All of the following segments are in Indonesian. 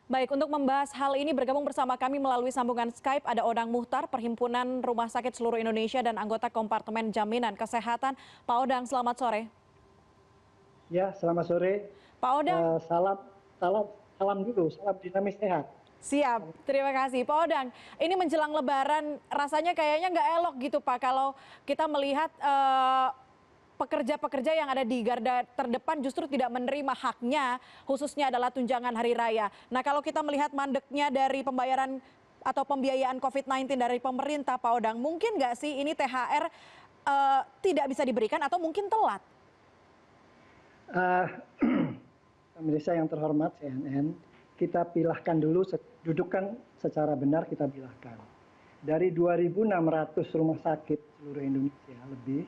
Baik, untuk membahas hal ini bergabung bersama kami melalui sambungan Skype ada Odang Muhtar, Perhimpunan Rumah Sakit Seluruh Indonesia dan anggota Kompartemen Jaminan Kesehatan. Pak Odang, selamat sore. Ya, selamat sore. Pak Odang, Salam, salam, salam dulu, salam dinamis sehat. siap, terima kasih. Pak Odang, ini menjelang Lebaran rasanya kayaknya nggak elok gitu Pak kalau kita melihat pekerja-pekerja yang ada di garda terdepan justru tidak menerima haknya, khususnya adalah tunjangan hari raya. Nah, kalau kita melihat mandeknya dari pembayaran atau pembiayaan COVID-19 dari pemerintah, Pak Odang, mungkin nggak sih ini THR tidak bisa diberikan atau mungkin telat? Eh, Pemirsa yang terhormat CNN, kita pilahkan dulu, dudukan secara benar kita pilahkan. Dari 2.600 rumah sakit seluruh Indonesia lebih,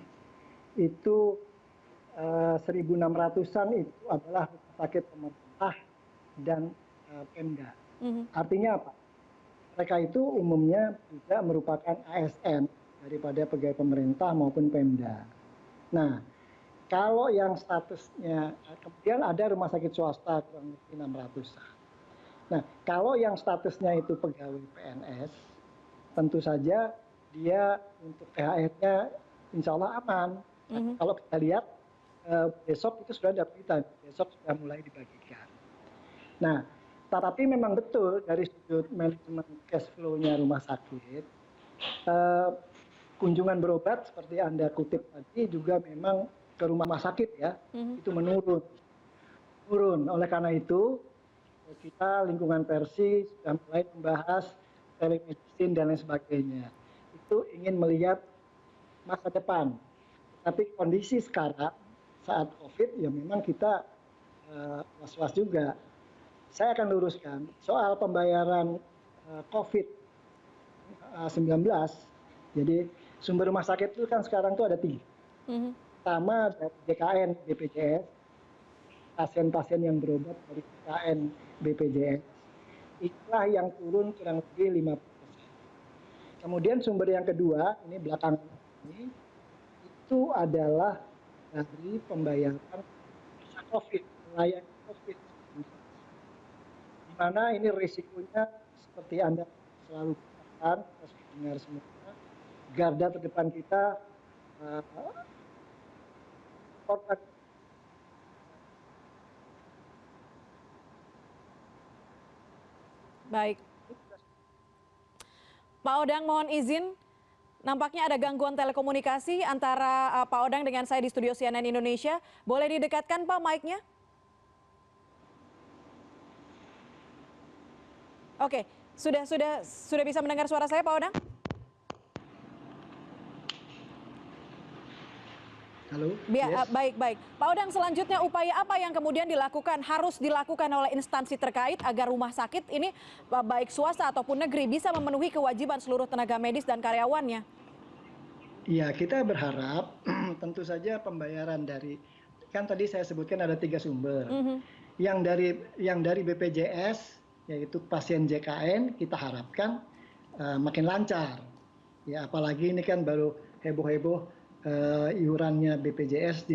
itu 1.600-an itu adalah rumah sakit pemerintah dan Pemda. Artinya apa? Mereka itu umumnya juga merupakan ASN daripada pegawai pemerintah maupun Pemda. Nah, kalau yang statusnya, kemudian ada rumah sakit swasta kurang lebih 600-an. Nah, kalau yang statusnya itu pegawai PNS, tentu saja dia untuk THR-nya insya Allah aman. Nah, kalau kita lihat besok itu sudah ada berita, besok sudah mulai dibagikan. Nah, tapi memang betul dari sudut manajemen cash flow-nya rumah sakit, kunjungan berobat seperti Anda kutip tadi juga memang ke rumah sakit ya, itu menurun. Oleh karena itu, kita lingkungan Persi sudah mulai membahas telemedicine dan lain sebagainya. Itu ingin melihat masa depan. Tapi kondisi sekarang saat COVID ya memang kita was-was juga. Saya akan luruskan soal pembayaran COVID-19. Jadi sumber rumah sakit itu kan sekarang tuh ada 3. Pertama dari JKN BPJS, pasien-pasien yang berobat dari JKN BPJS, itulah yang turun kurang lebih 50%. Kemudian sumber yang kedua, ini belakangan ini, itu adalah dari pembayaran visa COVID, melayani COVID. Di mana ini risikonya seperti Anda selalu katakan, kita dengar semua, garda terdepan kita korban. Baik. Pak Odang, mohon izin, nampaknya ada gangguan telekomunikasi antara Pak Odang dengan saya di studio CNN Indonesia. Boleh didekatkan Pak mic-nya? Oke, sudah bisa mendengar suara saya Pak Odang? Halo? Yes. Baik. Pak Odang, selanjutnya upaya apa yang kemudian harus dilakukan oleh instansi terkait agar rumah sakit ini baik swasta ataupun negeri bisa memenuhi kewajiban seluruh tenaga medis dan karyawannya? Ya, kita berharap tentu saja pembayaran dari, kan tadi saya sebutkan ada 3 sumber. Yang dari BPJS, yaitu pasien JKN, kita harapkan makin lancar. Ya, apalagi ini kan baru heboh-heboh iuran BPJS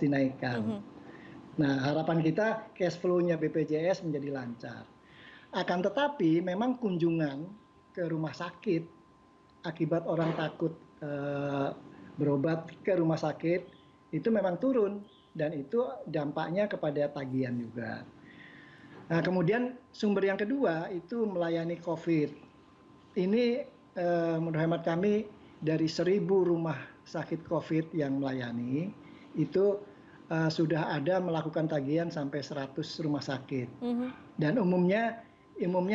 dinaikkan. Nah, harapan kita cash flow-nya BPJS menjadi lancar. Akan tetapi memang kunjungan ke rumah sakit akibat orang takut berobat ke rumah sakit itu memang turun, dan itu dampaknya kepada tagihan juga. Nah, kemudian sumber yang kedua itu melayani COVID. Ini menurut hemat kami dari 1.000 rumah sakit COVID yang melayani itu sudah ada melakukan tagihan sampai 100 rumah sakit. Dan umumnya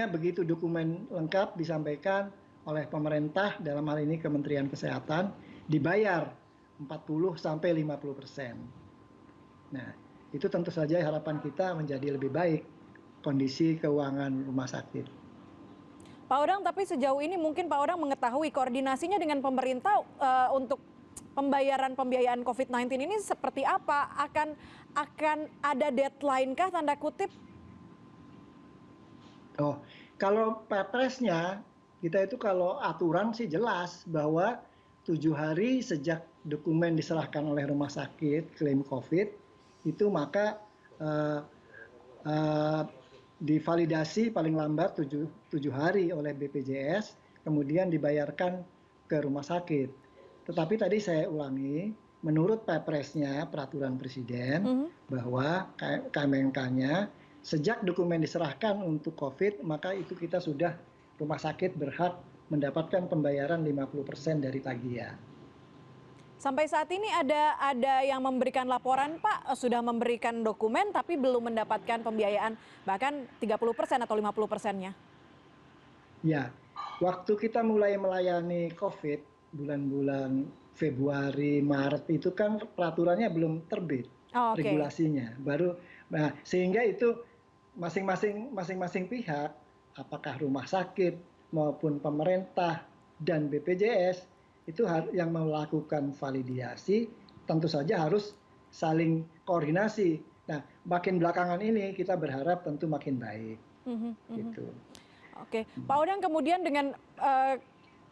begitu dokumen lengkap disampaikan oleh pemerintah, dalam hal ini Kementerian Kesehatan, dibayar 40-50%. Nah, itu tentu saja harapan kita menjadi lebih baik kondisi keuangan rumah sakit. Pak Odang, tapi sejauh ini mungkin Pak Odang mengetahui koordinasinya dengan pemerintah untuk pembiayaan COVID-19 ini seperti apa? Akan ada deadline kah tanda kutip? Oh, kalau Perpresnya kita itu kalau aturan sih jelas bahwa 7 hari sejak dokumen diserahkan oleh rumah sakit klaim COVID itu maka divalidasi paling lambat 7 hari oleh BPJS, kemudian dibayarkan ke rumah sakit. Tetapi tadi saya ulangi, menurut Perpresnya, peraturan presiden, bahwa KMNK-nya sejak dokumen diserahkan untuk COVID, maka itu kita sudah rumah sakit berhak mendapatkan pembayaran 50% dari tagihan. Sampai saat ini ada yang memberikan laporan, Pak, sudah memberikan dokumen tapi belum mendapatkan pembiayaan bahkan 30% atau 50%-nya. Ya, waktu kita mulai melayani COVID bulan-bulan Februari, Maret itu kan peraturannya belum terbit, regulasinya. Nah, sehingga itu masing-masing pihak, apakah rumah sakit maupun pemerintah dan BPJS itu yang melakukan validasi tentu saja harus saling koordinasi. Nah, makin belakangan ini kita berharap tentu makin baik. Gitu. Oke, Pak Odang, kemudian dengan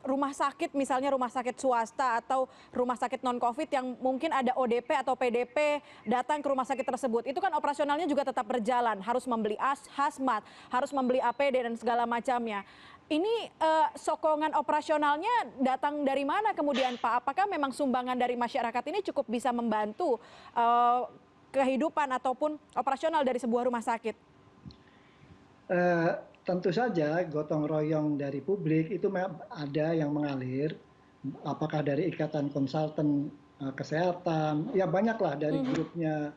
rumah sakit, misalnya rumah sakit swasta atau rumah sakit non-COVID yang mungkin ada ODP atau PDP datang ke rumah sakit tersebut, itu kan operasionalnya juga tetap berjalan, harus membeli hazmat, harus membeli APD dan segala macamnya. Ini sokongan operasionalnya datang dari mana kemudian, Pak? Apakah memang sumbangan dari masyarakat ini cukup bisa membantu kehidupan ataupun operasional dari sebuah rumah sakit? Tentu saja gotong royong dari publik itu ada yang mengalir, apakah dari ikatan konsultan kesehatan, ya banyaklah dari grupnya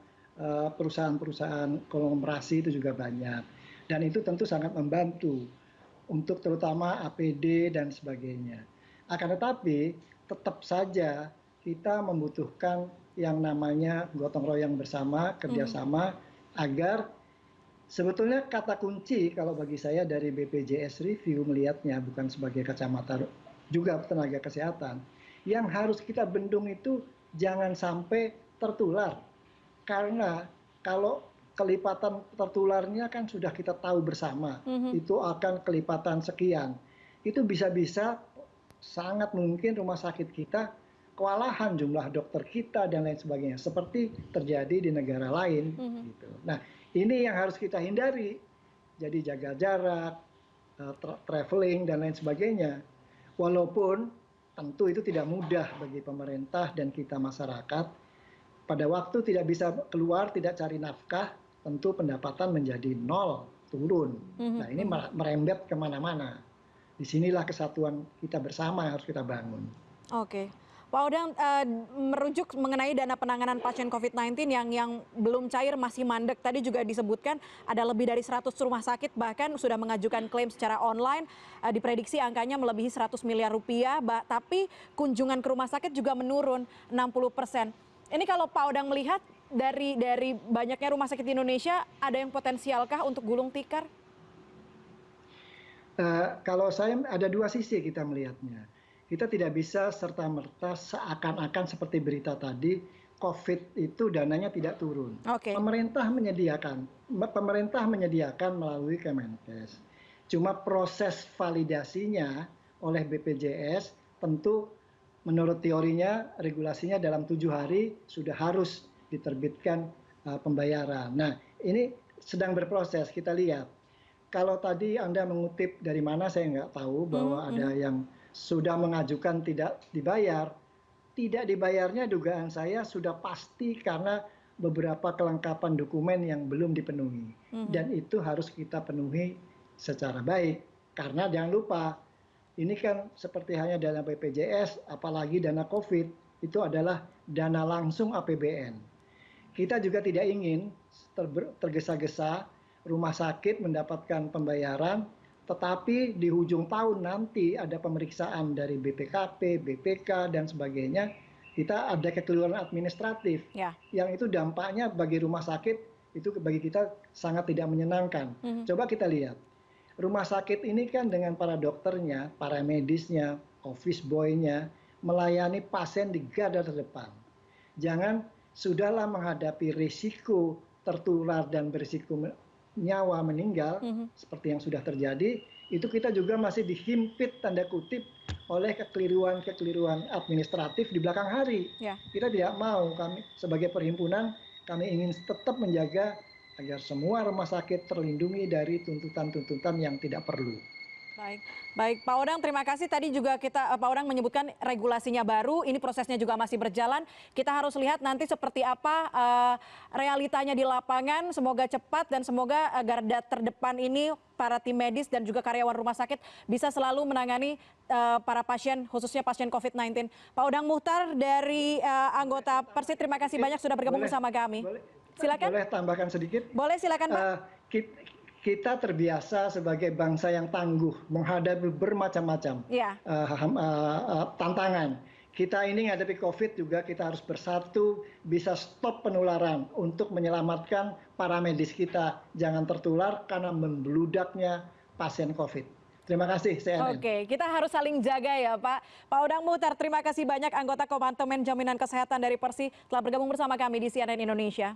perusahaan-perusahaan konglomerasi itu juga banyak. Dan itu tentu sangat membantu untuk terutama APD dan sebagainya. Akan tetapi tetap saja kita membutuhkan yang namanya gotong royong bersama, kerjasama, agar sebetulnya kata kunci kalau bagi saya dari BPJS Review melihatnya bukan sebagai kacamata juga tenaga kesehatan, yang harus kita bendung itu jangan sampai tertular. Karena kalau kelipatan tertularnya kan sudah kita tahu bersama, itu akan kelipatan sekian. Itu bisa-bisa sangat mungkin rumah sakit kita kewalahan jumlah dokter kita dan lain sebagainya, seperti terjadi di negara lain. Gitu. Nah, ini yang harus kita hindari. Jadi jaga jarak, traveling dan lain sebagainya. Walaupun tentu itu tidak mudah bagi pemerintah dan kita masyarakat. Pada waktu tidak bisa keluar, tidak cari nafkah, tentu pendapatan menjadi nol, turun. Nah, ini merembet kemana-mana. Disinilah kesatuan kita bersama yang harus kita bangun. Oke. Pak Odang, merujuk mengenai dana penanganan pasien COVID-19 yang belum cair, masih mandek, tadi juga disebutkan ada lebih dari 100 rumah sakit bahkan sudah mengajukan klaim secara online, diprediksi angkanya melebihi 100 miliar rupiah, tapi kunjungan ke rumah sakit juga menurun 60%. Ini kalau Pak Odang melihat dari banyaknya rumah sakit di Indonesia, ada yang potensialkah untuk gulung tikar? Kalau saya ada dua sisi kita melihatnya. Kita tidak bisa serta-merta seakan-akan seperti berita tadi, COVID itu dananya tidak turun. Pemerintah menyediakan melalui Kemenkes. Cuma proses validasinya oleh BPJS tentu menurut teorinya, regulasinya dalam 7 hari sudah harus diterbitkan pembayaran. Nah, ini sedang berproses, kita lihat. Kalau tadi Anda mengutip dari mana saya nggak tahu bahwa ada yang sudah mengajukan tidak dibayar. Tidak dibayarnya dugaan saya sudah pasti karena beberapa kelengkapan dokumen yang belum dipenuhi. Dan itu harus kita penuhi secara baik. Karena jangan lupa, ini kan seperti hanya dana BPJS, apalagi dana COVID, itu adalah dana langsung APBN. Kita juga tidak ingin tergesa-gesa rumah sakit mendapatkan pembayaran, tetapi di ujung tahun nanti ada pemeriksaan dari BPKP, BPK, dan sebagainya, kita ada kekeliruan administratif. Yang itu dampaknya bagi rumah sakit, itu bagi kita sangat tidak menyenangkan. Coba kita lihat, rumah sakit ini kan dengan para dokternya, para medisnya, office boy-nya, melayani pasien di garda terdepan. Jangan sudahlah menghadapi risiko tertular dan berisiko nyawa meninggal, seperti yang sudah terjadi, itu kita juga masih dihimpit tanda kutip oleh kekeliruan administratif di belakang hari. Kita tidak mau, kami sebagai perhimpunan, kami ingin tetap menjaga agar semua rumah sakit terlindungi dari tuntutan-tuntutan yang tidak perlu. Baik, baik Pak Odang, terima kasih. Tadi juga Pak Odang menyebutkan regulasinya baru, ini prosesnya juga masih berjalan. Kita harus lihat nanti seperti apa realitanya di lapangan. Semoga cepat dan semoga garda terdepan ini para tim medis dan juga karyawan rumah sakit bisa selalu menangani para pasien, khususnya pasien COVID-19. Pak Odang Muhtar dari anggota Persi, terima kasih banyak sudah bergabung bersama kami. Silakan. Boleh tambahkan sedikit? Boleh, silakan Pak. Kita terbiasa sebagai bangsa yang tangguh menghadapi bermacam-macam tantangan. Kita ini menghadapi COVID juga kita harus bersatu, bisa stop penularan untuk menyelamatkan para medis kita. Jangan tertular karena membeludaknya pasien COVID. Terima kasih CNN. Oke, kita harus saling jaga ya Pak. Pak Odang Muhtar, terima kasih banyak anggota Kompartemen Jaminan Kesehatan dari Persi telah bergabung bersama kami di CNN Indonesia.